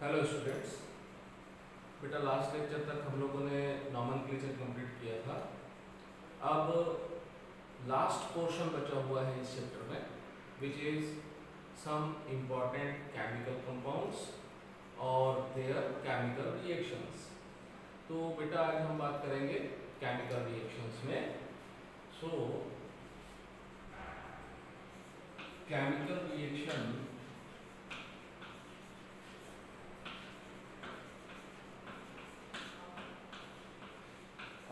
Hello students, बेटा last lecture तक हम लोगों ने नॉमेनक्लेचर कंप्लीट किया था। अब लास्ट पोर्शन बचा हुआ है इस चैप्टर में, which is some important chemical compounds और देयर केमिकल रिएक्शंस। तो बेटा आज हम बात करेंगे केमिकल रिएक्शंस में। So chemical reaction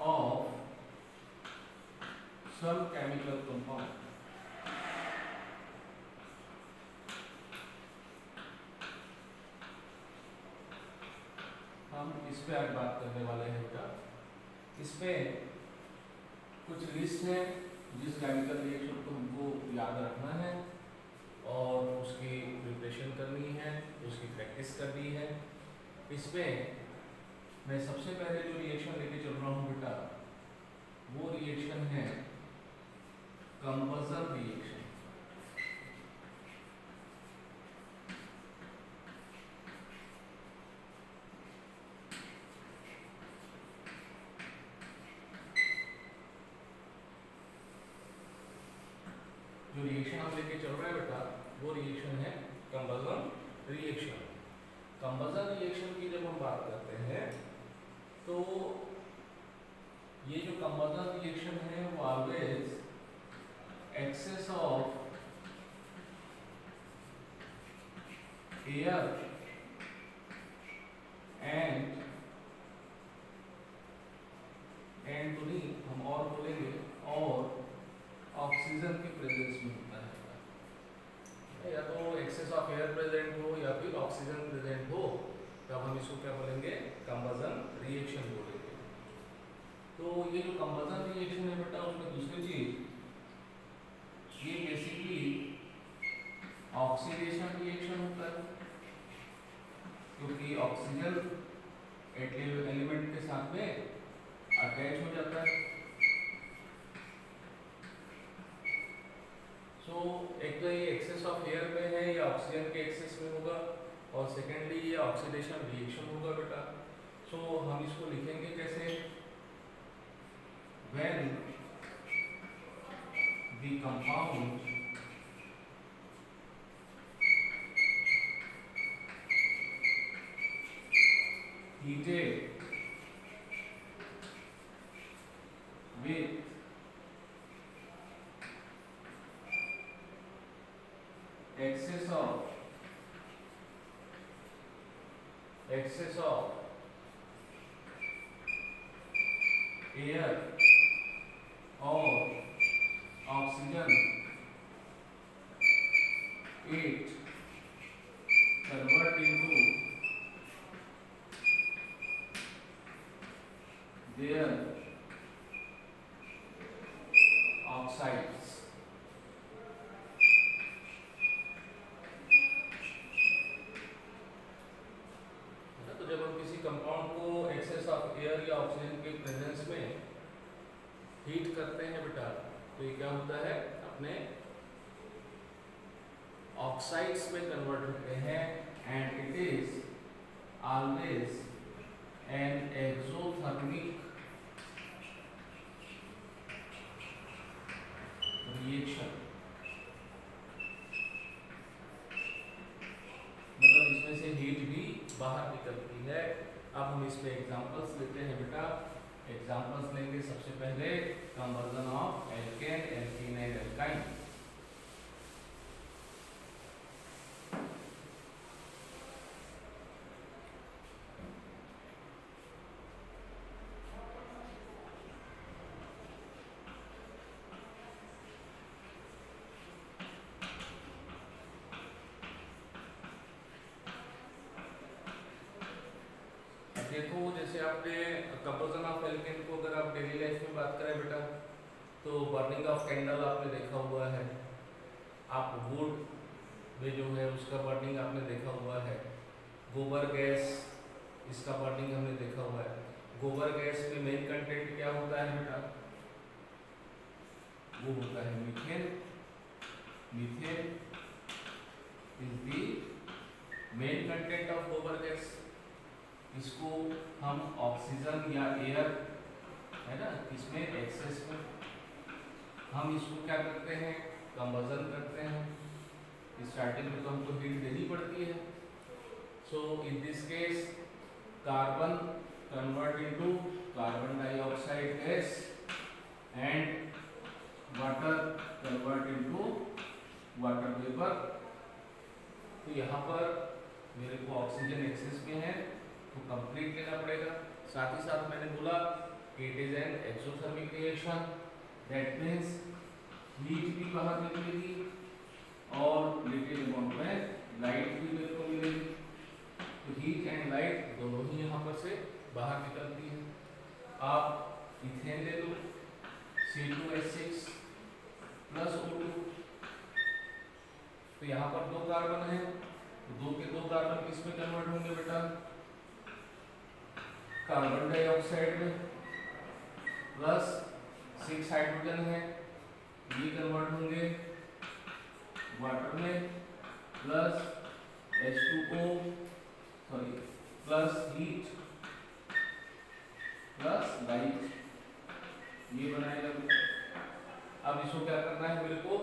of some chemical compound। हम इस पे आज बात करने वाले हैं बेटा। इसमें कुछ लिस्ट है जिस केमिकल रिएक्शन को हमको याद रखना है और उसकी प्रिपरेशन करनी है, उसकी प्रैक्टिस करनी है। इसमें मैं सबसे पहले जो रिएक्शन लेके चल रहा हूँ बेटा, वो रिएक्शन है कंबसन रिएक्शन। जो रिएक्शन हम लेके चल रहे हैं बेटा, वो रिएक्शन है कंबसन रिएक्शन। कंबसन रिएक्शन की जब हम बात करते हैं तो ये जो कंबसन रिएक्शन है वो always excess of air and तो नहीं, हम और बोलेंगे और ऑक्सीजन के प्रेजेंस में होता है। या तो एक्सेस ऑफ एयर प्रेजेंट हो या फिर ऑक्सीजन प्रेजेंट हो, तब हम इसको क्या बोलेंगे, कंबसन रिएक्शन बोलेंगे। तो ये जो कंबसन रिएक्शन है बेटा, उसमें दूसरी चीज, ये बेसिकली ऑक्सीडेशन रिएक्शन होता है, क्योंकि ऑक्सीजन एलिमेंट के साथ में अटैच हो जाता है। सो एक तो ये एक्सेस ऑफ एयर में है या ऑक्सीजन के एक्सेस में होगा, और सेकेंडली ये ऑक्सीडेशन रिएक्शन होगा बेटा। सो हम इसको लिखेंगे कैसे, when the compound heated with excess of air or oxygen, it convert into their oxides। तो जब हम किसी कंपाउंड को एक्सेस ऑफ एयर या ऑक्सीजन के प्रेजेंस में हीट करते हैं बेटा, तो ये क्या होता है, अपने ऑक्साइड्स में कन्वर्ट होते हैं। And it is always an exothermic reaction. मतलब इसमें से हीट भी बाहर निकलती है। अब हम इसमें एग्जांपल्स लेते हैं बेटा। एग्जांपल्स लेंगे सबसे पहले combustion of alkene, alkene and alkyne. देखो, जैसे आपने कंबसन ऑफ एल्केन को अगर आप डेली लाइफ में बात करें बेटा, तो बर्निंग ऑफ कैंडल आपने देखा हुआ है। आप वुड में जो है उसका बर्निंग आपने देखा हुआ है। गोबर गैस, इसका बर्निंग हमने देखा हुआ है। गोबर गैस में मेन कंटेंट क्या होता है बेटा, वो होता है methane. Methane is the main content of गोबर गैस, इसको हम ऑक्सीजन या एयर है ना, इसमें एक्सेस में हम इसको क्या करते हैं, कंबसन करते हैं। स्टार्टिंग में तो हमको हीट देनी पड़ती है। So in this case carbon convert into carbon dioxide gas and water convert into water vapour. तो यहाँ पर मेरे को ऑक्सीजन एक्सेस में है तो कंप्लीट लेना पड़ेगा। साथ ही साथ मैंने बोला it is an exothermic reaction, that means heat भी बाहर निकलेगी और लिटिल अमाउंट में लाइट भी मेरे को मिलेगी। तो हीट एंड लाइट दोनों ही यहाँ पर से बाहर निकलती है। आप इथेन ले लो, C2H6 प्लस O2, तो यहाँ पर 2 कार्बन है, तो 2 के 2 कार्बन किस में कन्वर्ट होंगे बेटा, कार्बन डाइऑक्साइड में, प्लस 6 हाइड्रोजन है, ये कन्वर्ट होंगे वाटर में, plus H2O sorry plus heat plus light, ये बनाएगा। अब इसको क्या करना है, मेरे को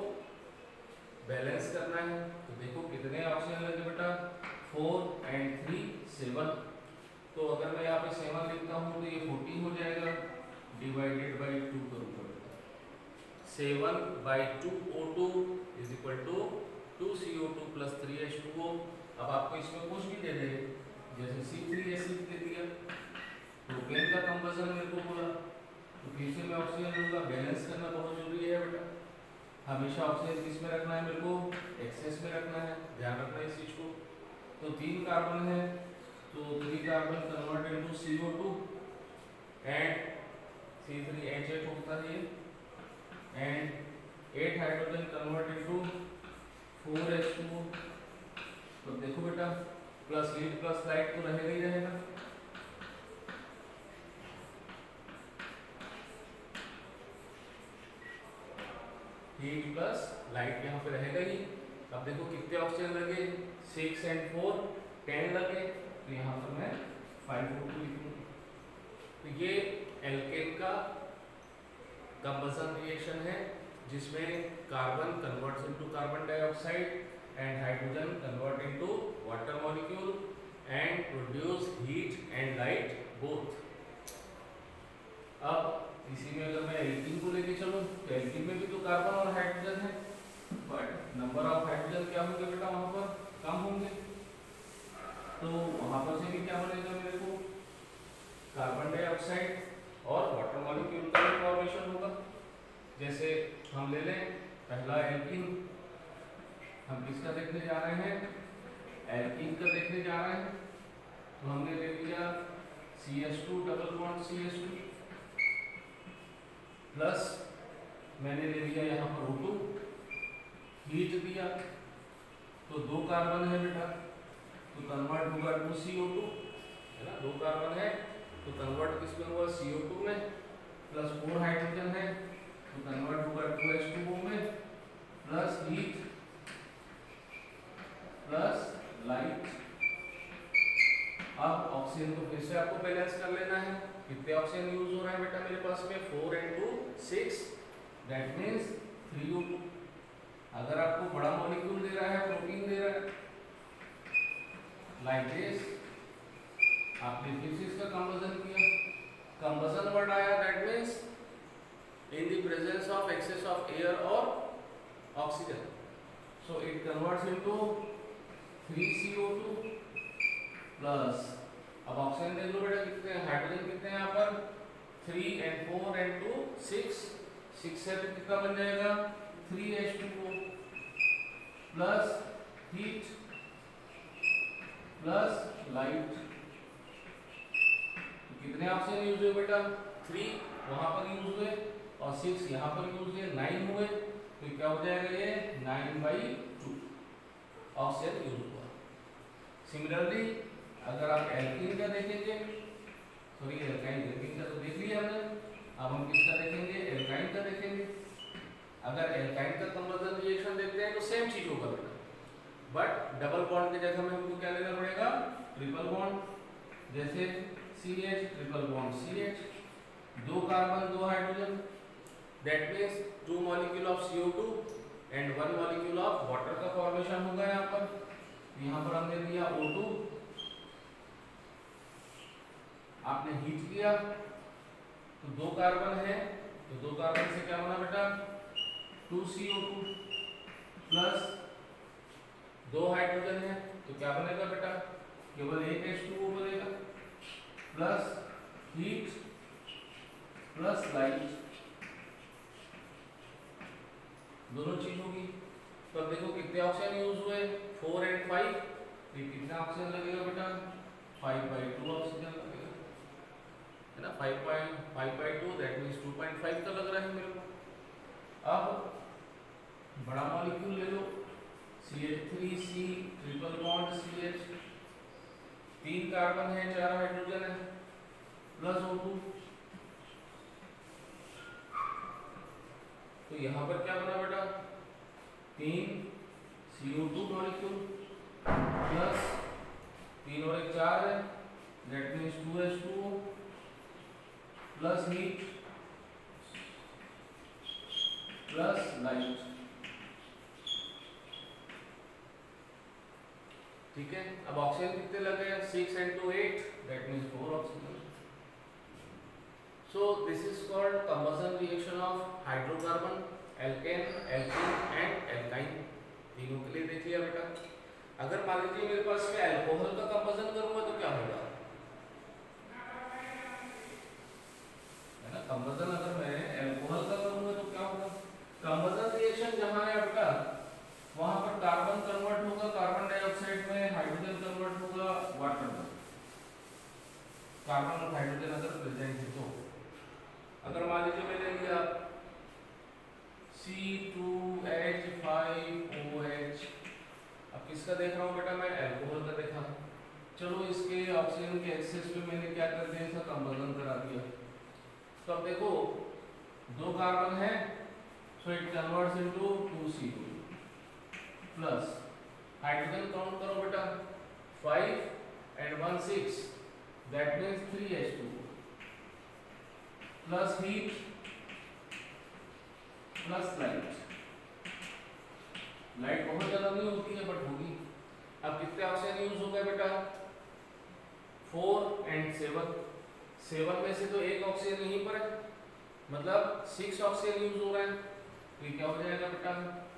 बैलेंस करना है। तो देखो कितने ऑक्सीजन लगे बेटा, 4 and 3 7। तो अगर मैं यहाँ पे 7 लिखता हूँ तो ये 14 हो जाएगा, डिवाइडेड बाई 2 करूँगा बेटा। 7/2 O2 is equal to 2 CO2 plus 3 H2O। अब आपको इसमें कुछ भी दे दे, जैसे C3H6 दे दिया, प्रोपेन का कंबसन मेरे को बोला, तो फिर से मैं ऑक्सीजन लूँगा। बैलेंस करना बहुत जरूरी है बेटा, हमेशा ऑक्सीजन किस में रखना है, मेरे को एक्सेस में रखना है, ध्यान रखना है इस चीज को। तो 3 कार्बन है, तो 3 carbon convert into CO2 and C3H8 होता है ये, and 8 hydrogen convert into 4H2O। तो देखो बेटा प्लस हीट प्लस लाइट तो रहेगा ही रहेगा। हीट प्लस लाइट यहाँ पे रहेगा ही। अब देखो कितने ऑक्सीजन लगे, 6 and 4 10 लगे, तो यहाँ पर मैं 5O2 लिखूंगा। तो ये एल्केन का कंबसन रिएक्शन है, जिसमें carbon converts into carbon dioxide and hydrogen convert into water molecule and produce heat and light both. अब इसी में अगर मैं एल्कीन को लेके चलूं तो एल्कीन में भी तो कार्बन और हाइड्रोजन है, बट नंबर ऑफ हाइड्रोजन क्या होंगे बेटा, वहां पर कम होंगे। तो वहां पर से भी क्या बनेगा, मेरे को कार्बन डाइऑक्साइड और वाटर मॉलिक्यूल का फॉर्मेशन होगा। जैसे हम ले लें पहला एल्कीन, हम किसका देखने जा रहे हैं, एल्कीन का देखने जा रहे हैं। तो हमने ले लिया CH2 double bond CH2 plus मैंने ले लिया यहाँ पर O2, हीट दिया, तो 2 कार्बन है बेटा, तो कन्वर्ट होगा 2CO2 है ना, 2 कार्बन है तो कन्वर्ट किसमें हुआ, CO2 में, प्लस 4 हाइड्रोजन है तो कन्वर्ट होगा 2H2O में, प्लस हीट प्लस लाइट। अब ऑक्सीजन को फिर से आपको बैलेंस कर लेना है, कितने ऑक्सीजन यूज हो रहा है बेटा मेरे पास में, 4 and 2 6, दैट मीन्स 3O2। अगर आपको बड़ा मॉलिक्यूल दे रहा है, प्रोटीन दे रहा है लाइक दिस, आपने फिर से इसका कंबसन किया, कंबसन वर्ड आया, that means in the presence of excess of air और oxygen, so it converts into 3CO2 plus, अब ऑक्सीजन देख लो बेटा कितने हैं, हाइड्रोजन कितने हैं यहाँ पर, 3 and 4 and 2 6, 6 से कितना बन जाएगा 3H2O plus heat plus light. तो कितने ऑक्सीजन यूज हुए बेटा, 3 वहां पर यूज हुए और 6 यहाँ पर यूज हुए, 9 हुए। तो क्या हो जाएगा ये 9/2 ऑक्सीजन यूज हुआ। सिमिलरली अगर आप एल्कीन का देखेंगे, सॉरी एल्काइन का तो देख लिया हमने, अब हम किसका देखेंगे, एल्काइन का देखेंगे। अगर एल्काइन का कंबसन रिएक्शन देखते हैं तो सेम चीज होगा बेटा, बट डबल बॉन्ड की जगह में हमको क्या लेना पड़ेगा, ट्रिपल बॉन्ड। जैसे CH triple bond CH, 2 carbon 2 hydrogen, that means 2 molecule of CO2 and 1 molecule of water का फॉर्मेशन होगा यहाँ पर। यहाँ पर हमने लिया O2, आपने हीट किया तो 2 कार्बन है, तो 2 कार्बन से क्या बना बेटा, 2 CO2 प्लस 2 हाइड्रोजन है, तो क्या बनेगा बेटा, केवल एक H2O बनेगा, प्लस हीट प्लस लाइट, दोनों चीज होगी। तो अब देखो कितने ऑक्सीजन यूज हुए, 4 और 5, ये कितना ऑक्सीजन लगेगा बेटा, 5/2 ऑक्सीजन लगेगा, है ना। 5/2 दैट मीन्स 2.5 का लग रहा है मेरे को। अब बड़ा मॉलिक्यूल ले लो, CH3C triple bond CH, 3 carbon है 4 हाइड्रोजन है, प्लस O2, तो यहाँ पर क्या बना बेटा, 3 CO2 मॉलिक्यूल प्लस 3 और 1 4 है, that means 2H2O plus heat plus light. ठीक है, अब ऑक्सीजन कितने लगे, 6 and 2 8, that means 4 oxygen. So this is called combustion reaction of hydrocarbon, alkane, alkene and alkyne। तीनों के लिए देख लिया बेटा। अगर मान लीजिए मेरे पास में अल्कोहल का कंबसन करूंगा तो क्या होगा, है ना। कंबसन अगर मैं अल्कोहल का करूंगा तो क्या होगा, कंबसन रिएक्शन जहां है बेटा वहां पर कार्बन कन्वर्ट होगा कार्बन डाइऑक्साइड में, हाइड्रोजन कन्वर्ट होगा वाटर में। कार्बन और हाइड्रोजन अगर प्रेजेंट है तो, अगर मान लीजिए मैंने लिया C2H5OH, अब किसका देख रहा हूँ बेटा मैं, अल्कोहल का देखा। चलो इसके ऑक्सीजन के एक्सेस पे मैंने क्या कर दिया, इसका कंबसन करा दिया। तो अब देखो 2 कार्बन है, सो it converts into 2CO plus hydrogen count करो बेटा, 5 and 1 6, that means 3H2 plus heat plus light. Light बहुत ज्यादा नहीं होती है बट होगी। अब कितने ऑक्सीजन यूज हो गए बेटा, 4 and 7, 7 में से तो एक ऑक्सीजन यहीं पर है, मतलब 6 ऑक्सीजन यूज हो रहा है, तो ये क्या हो जाएगा बेटा,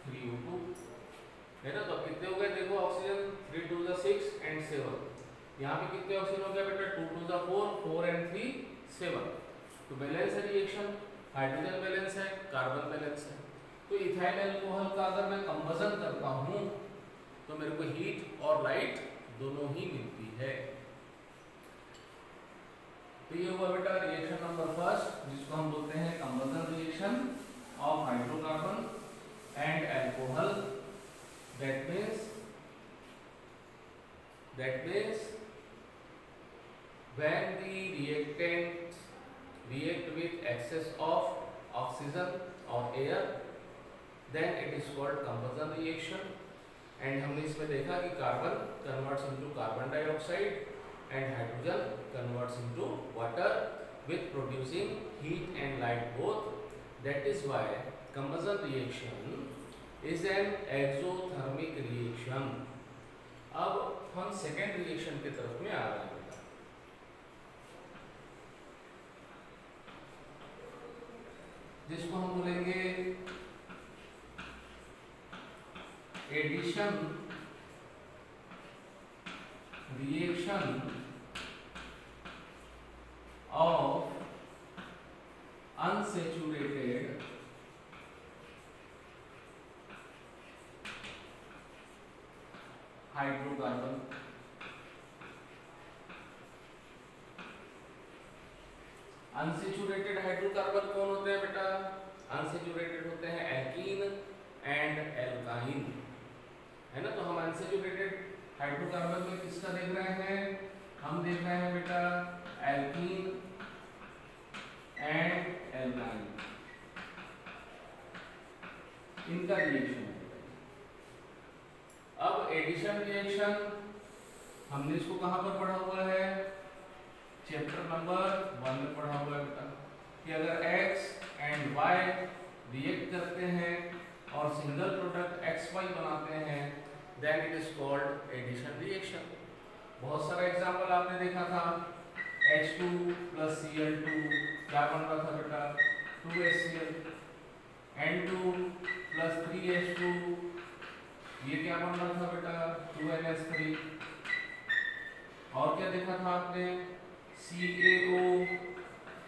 3O2, है ना। तो कितने हो गए देखो ऑक्सीजन, 3 2 6 and 7, यहाँ पे कितने ऑक्सीजन हो गया बेटा, 2 2 4, 4 and 3 7। तो बैलेंस है रिएक्शन, हाइड्रोजन बैलेंस है, कार्बन बैलेंस है। तो इथाइल अल्कोहल का अगर मैं कंबसन करता हूँ तो मेरे को हीट और लाइट दोनों ही मिलती है। तो ये हुआ बेटा रिएक्शन नंबर फर्स्ट, जिसको हम बोलते हैं combustion reaction of hydrocarbon and alcohol. That means when the reactant react with excess of oxygen or air, then it is called combustion reaction। and हमने इसमें देखा कि carbon converts into carbon dioxide and hydrogen converts into water with producing heat and light both। that is why combustion reaction is an exothermic reaction। अब हम second reaction की तरफ में आ रहे हैं, जिसको हम बोलेंगे addition reaction of unsaturated hydrocarbon. Unsaturated hydrocarbon कौन होते हैं बेटा, अनसैचुरेटेड होते हैं एल्कीन एंड एल्काइन, है ना। तो हम अनसैचुरेटेड हाइड्रोकार्बन में किसका देख रहे हैं, हम देख रहे हैं बेटा एल्कीन एंड एल्काइन, इनका रिएक्शन है। अब एडिशन रिएक्शन हमने इसको कहाँ पर पढ़ा हुआ है, चैप्टर नंबर 1 में पढ़ा हुआ है बेटा, कि अगर x एंड y रिएक्ट करते हैं और सिंगल प्रोडक्ट XY बनाते हैं then it is called addition reaction. बहुत सारा एग्जांपल आपने देखा था, H2 + Cl2 क्या बन रहा था बेटा, 2HCl, N2 + 3H2 ये क्या बन रहा था बेटा, 2NH3। और क्या देखा था आपने, CaO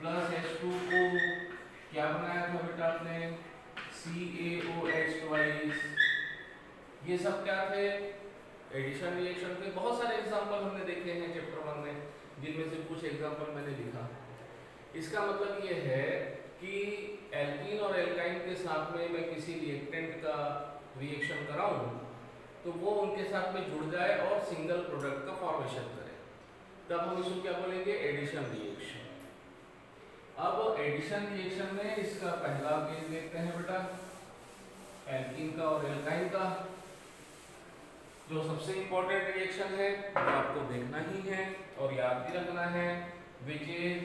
+ H2O क्या बनाया था बेटा आपने, CaOH2। ये सब क्या थे, एडिशन रिएक्शन के बहुत सारे एग्जांपल हमने देखे हैं चैप्टर 1 में, जिनमें से कुछ एग्जांपल मैंने लिखा। इसका मतलब ये है कि एल्कीन और एल्काइन के साथ में मैं किसी रिएक्टेंट का रिएक्शन कराऊं तो वो उनके साथ में जुड़ जाए और सिंगल प्रोडक्ट का फॉर्मेशन करे, तब हम इसको क्या बोलेंगे, एडिशन रिएक्शन। अब एडिशन रिएक्शन में इसका पहला केस देखते हैं बेटा, एल्कीन का और एल्काइन का। जो सबसे इंपॉर्टेंट रिएक्शन है वो आपको देखना ही है और याद भी रखना है, which is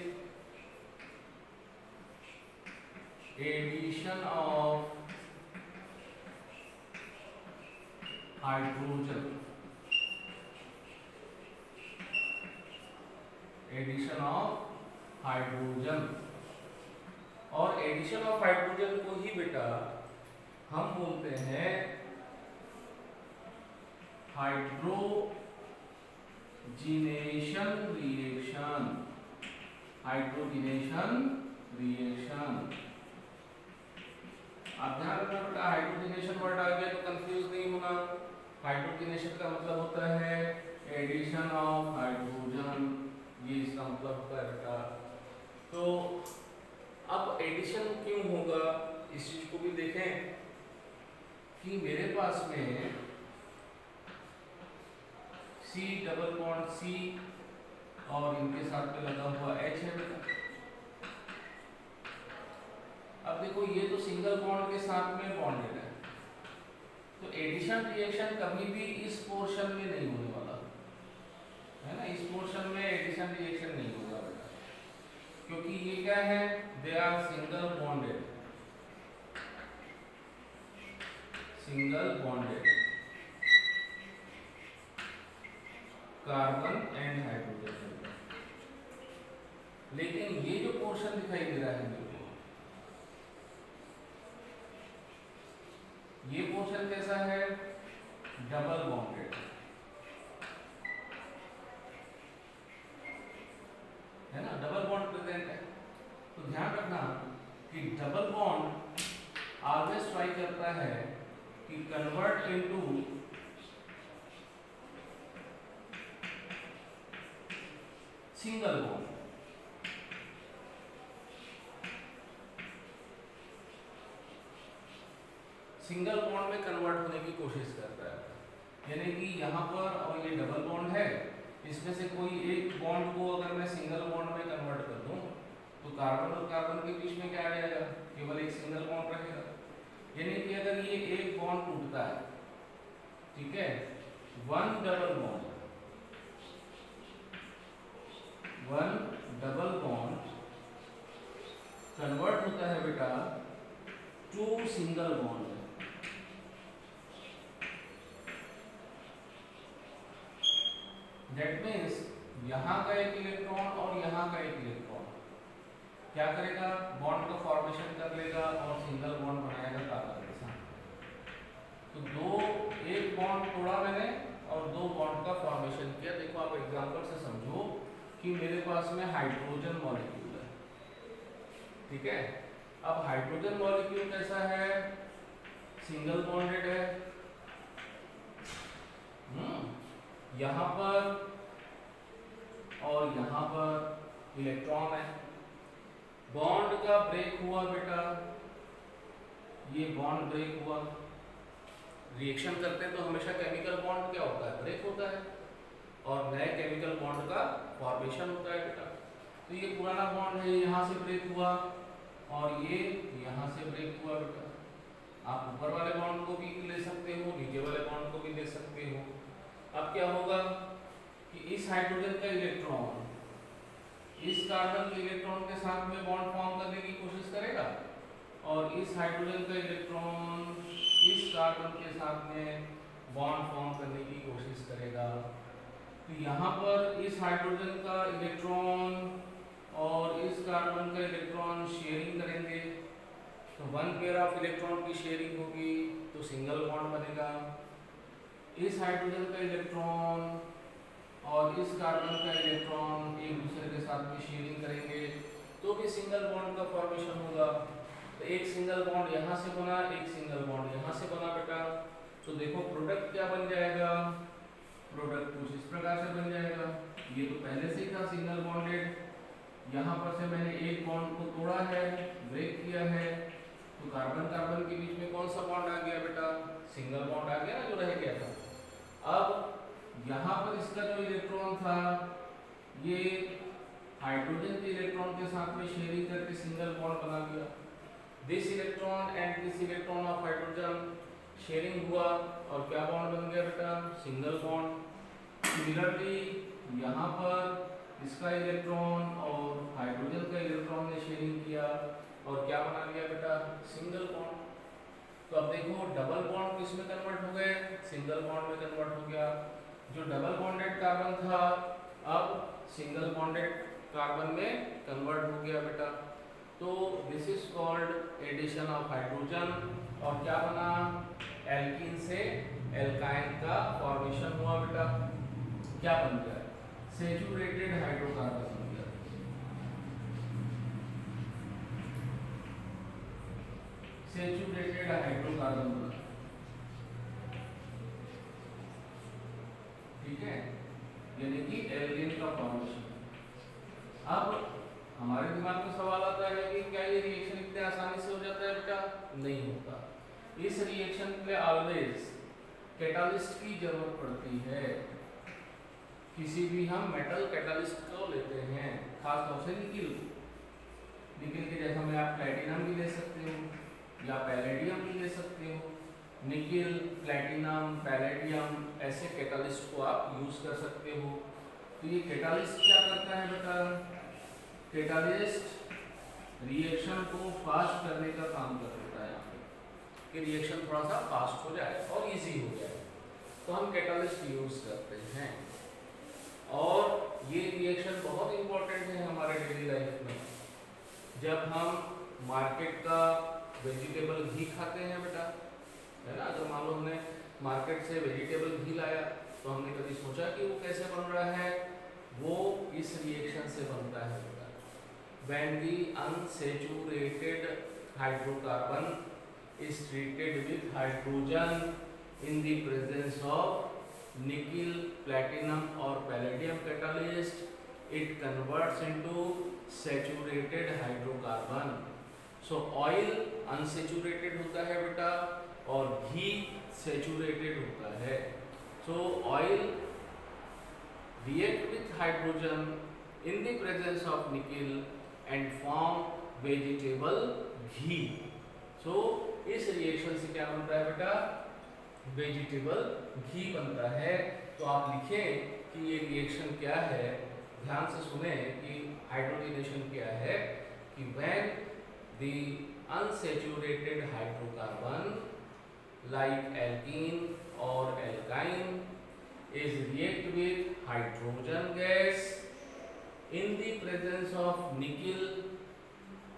addition of hydrogen, addition of hydrogen. और एडिशन ऑफ हाइड्रोजन को ही बेटा हम बोलते हैं हाइड्रोजिनेशन रिएक्शन, हाइड्रोजिनेशन रिएक्शन। आप ध्यान रखना बेटा, हाइड्रोजिनेशन वर्ड आ गया तो कंफ्यूज नहीं होना। हाइड्रोजिनेशन का मतलब होता है एडिशन ऑफ हाइड्रोजन, ये इसका मतलब होता है बेटा। तो अब एडिशन क्यों होगा इस चीज को भी देखें कि मेरे पास में C डबल बॉन्ड C और इनके साथ में लगा हुआ H है बेटा। अब देखो ये तो सिंगल बॉन्ड के साथ में बॉन्डेड है, तो एडिशन रिएक्शन कभी भी इस पोर्शन में नहीं होने वाला है ना, इस पोर्शन में एडिशन रिएक्शन नहीं होगा बेटा, क्योंकि ये क्या है, they are single bonded, single bonded carbon and hydrogen. लेकिन ये जो पोर्शन दिखाई दे रहा है मेरे को, ये पोर्शन कैसा है, डबल बॉन्डेड है ना, डबल बॉन्ड प्रेजेंट है। तो ध्यान रखना कि डबल बॉन्ड ऑलवेज ट्राई करता है कि convert into single bond. Single bond में कन्वर्ट होने की कोशिश करता है, यानी कि यहाँ पर और ये डबल बॉन्ड है, इसमें से कोई एक बॉन्ड को अगर मैं सिंगल बॉन्ड में कन्वर्ट कर दूं तो कार्बन और कार्बन के बीच में क्या आ जाएगा, केवल एक सिंगल बॉन्ड रहेगा। यानी कि अगर ये एक बॉन्ड टूटता है, ठीक है, वन डबल बॉन्ड कन्वर्ट होता है बेटा to single bond. That means यहाँ का एक इलेक्ट्रॉन और यहाँ का एक इलेक्ट्रॉन क्या करेगा, बॉन्ड का फॉर्मेशन कर लेगा और सिंगल बॉन्ड बनाएगा कार्बन के साथ। तो दो एक बॉन्ड तोड़ा मैंने और दो बॉन्ड का फॉर्मेशन किया। देखो आप एग्जांपल से समझो कि मेरे पास में हाइड्रोजन मॉलिक्यूल है, ठीक है। अब हाइड्रोजन मॉलिक्यूल कैसा है, सिंगल बॉन्डेड है, यहाँ पर और यहाँ पर इलेक्ट्रॉन है। बॉन्ड का ब्रेक हुआ बेटा, ये बॉन्ड ब्रेक हुआ। रिएक्शन करते हैं तो हमेशा केमिकल बॉन्ड क्या होता है, ब्रेक होता है, और नए केमिकल बॉन्ड का फॉर्मेशन होता है बेटा। तो ये पुराना बॉन्ड है, यहाँ से ब्रेक हुआ और ये यहाँ से ब्रेक हुआ बेटा। आप ऊपर वाले बॉन्ड को भी ले सकते हो, नीचे वाले बॉन्ड को भी ले सकते हो। अब क्या होगा कि इस हाइड्रोजन का इलेक्ट्रॉन इस कार्बन के इलेक्ट्रॉन के साथ में बॉन्ड फॉर्म करने की कोशिश करेगा और इस हाइड्रोजन का इलेक्ट्रॉन इस कार्बन के साथ में बॉन्ड फॉर्म करने की कोशिश करेगा। तो यहाँ पर इस हाइड्रोजन का इलेक्ट्रॉन और इस कार्बन का इलेक्ट्रॉन शेयरिंग करेंगे, तो वन पेयर ऑफ इलेक्ट्रॉन की शेयरिंग होगी तो सिंगल बॉन्ड बनेगा। इस हाइड्रोजन का इलेक्ट्रॉन और इस कार्बन का इलेक्ट्रॉन एक दूसरे के साथ में शेयरिंग करेंगे तो भी सिंगल बॉन्ड का फॉर्मेशन होगा। तो एक सिंगल बॉन्ड यहाँ से बना, एक सिंगल बॉन्ड यहाँ से बना बेटा। तो देखो प्रोडक्ट क्या बन जाएगा, प्रोडक्ट कुछ इस प्रकार से बन जाएगा। ये तो पहले से ही था सिंगल बॉन्डेड, यहाँ पर से मैंने एक बॉन्ड को तोड़ा है, ब्रेक किया है, तो कार्बन कार्बन के बीच में कौन सा बॉन्ड आ गया बेटा, सिंगल बॉन्ड आ गया ना, जो रह गया था। अब यहाँ पर इसका जो इलेक्ट्रॉन था ये हाइड्रोजन के इलेक्ट्रॉन के साथ में शेयरिंग करके सिंगल बॉन्ड बना दिया। This electron and this electron of hydrogen sharing हुआ और क्या बॉन्ड बन गया बेटा, सिंगल बॉन्ड। सिमिलरली यहाँ पर इसका इलेक्ट्रॉन और हाइड्रोजन का इलेक्ट्रॉन ने शेयरिंग किया और क्या बना लिया बेटा, सिंगल बॉन्ड। तो अब देखो डबल बॉन्ड किस में कन्वर्ट हो गए, सिंगल बॉन्ड में कन्वर्ट हो गया। जो डबल बॉन्डेड कार्बन था अब सिंगल बॉन्डेड कार्बन में कन्वर्ट हो गया बेटा। तो this is called addition of hydrogen और क्या बना, एल्कीन से एल्काइन का फॉर्मेशन हुआ बेटा। क्या बन गया, सैचुरेटेड हाइड्रोकार्बन बन गया। सैचुरेटेड हाइड्रोकार्बन बना, ठीक है, यानी कि एल्केन का फॉर्मेशन। अब हमारे दिमाग में सवाल आता है कि क्या ये रिएक्शन इतने आसानी से हो जाता है बेटा, नहीं होता। इस रिएक्शन के लिए ऑलवेज कैटालिस्ट की जरूरत पड़ती है। किसी भी हम मेटल कैटालिस्ट को लेते हैं, खास तौर से निकिल, निकिल के जैसा में आप प्लैटिनम भी ले सकते हो या पैलेडियम भी ले सकते हो। निकिल, प्लैटिनम, पैलेडियम ऐसे कैटालिस्ट को आप यूज कर सकते हो। तो ये कैटालिस्ट क्या करता है बेटा, कैटालिस्ट रिएक्शन को फास्ट करने का काम कर देता है, यहाँ पे कि रिएक्शन थोड़ा सा फास्ट हो जाए और इजी हो जाए, तो हम कैटालिस्ट यूज करते हैं। और ये रिएक्शन बहुत इंपॉर्टेंट है हमारे डेली लाइफ में। जब हम मार्केट का वेजिटेबल घी खाते हैं बेटा, है ना, अगर मान लो हमने मार्केट से वेजिटेबल घी लाया तो हमने कभी सोचा कि वो कैसे बन रहा है, वो इस रिएक्शन से बनता है बेटा। When the unsaturated hydrocarbon is treated with hydrogen in the presence of nickel, platinum or palladium catalyst, it converts into saturated hydrocarbon. So oil unsaturated होता है बेटा और घी saturated होता है। So oil react with hydrogen in the presence of nickel and form vegetable ghee. So इस reaction से क्या बनता है बेटा, वेजिटेबल घी बनता है। तो आप लिखें कि ये रिएक्शन क्या है, ध्यान से सुने कि हाइड्रोजनेशन क्या है, कि when the unsaturated hydrocarbon like alkene or alkyne is react with hydrogen gas in the presence of nickel,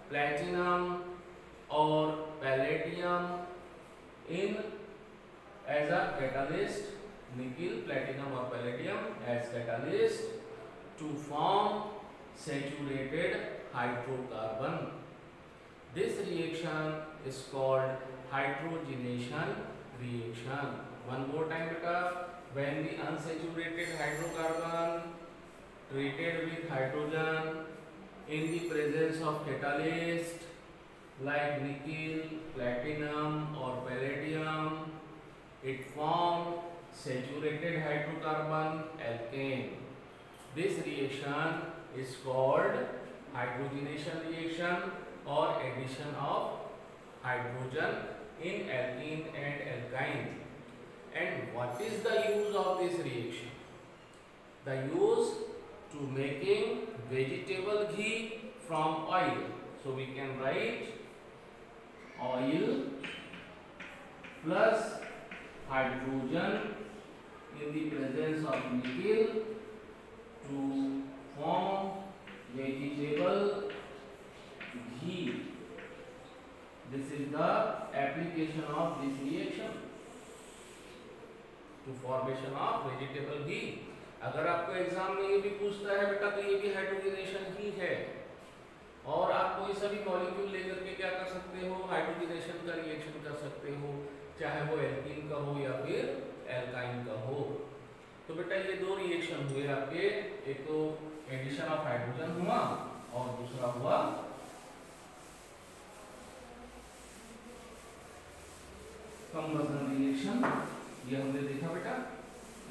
platinum or palladium in as a catalyst, nickel, platinum or palladium as catalyst to form saturated hydrocarbon. This reaction is called hydrogenation reaction. One more time beta, when the unsaturated hydrocarbon treated with hydrogen in the presence of catalyst like nickel, platinum or palladium, it forms saturated hydrocarbon alkane. This reaction is called hydrogenation reaction or addition of hydrogen in alkene and alkyne. And what is the use of this reaction? the use to making vegetable ghee from oil. So we can write oil plus hydrogen in the presence of nickel to form vegetable ghee. This is the application of this reaction to formation of vegetable ghee. अगर आपको exam में ये भी पूछता है बेटा तो ये भी हाइड्रोजनेशन ही है, और आप कोई सा भी मॉलिक्यूल लेकर के क्या कर सकते हो, हाइड्रोजनेशन का रिएक्शन कर सकते हो, चाहे वो एल्कीन का हो या फिर एल्काइन का हो। तो बेटा ये दो रिएक्शन हुए आपके, एक तो एडिशन ऑफ हाइड्रोजन हुआ और दूसरा हुआ कंबसन रिएक्शन, ये हमने देखा बेटा।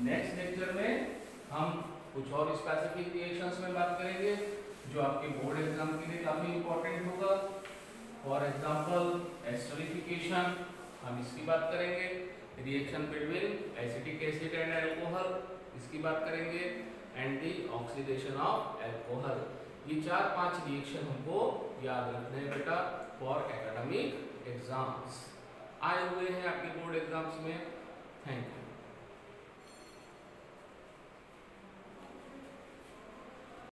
नेक्स्ट लेक्चर में हम कुछ और स्पेसिफिक रिएक्शंस में बात करेंगे जो आपके बोर्ड एग्जाम के लिए काफी इंपॉर्टेंट होगा। फॉर एग्जांपल एस्टरिफिकेशन, हम इसकी बात करेंगे, reaction between acetic acid and alcohol, इसकी बात करेंगे, and the oxidation of alcohol. ये 4-5 रिएक्शन हमको याद रखने हैं बेटा फॉर एकेडमिक एग्जाम्स, आए हुए हैं आपके बोर्ड एग्जाम्स में। Thank you.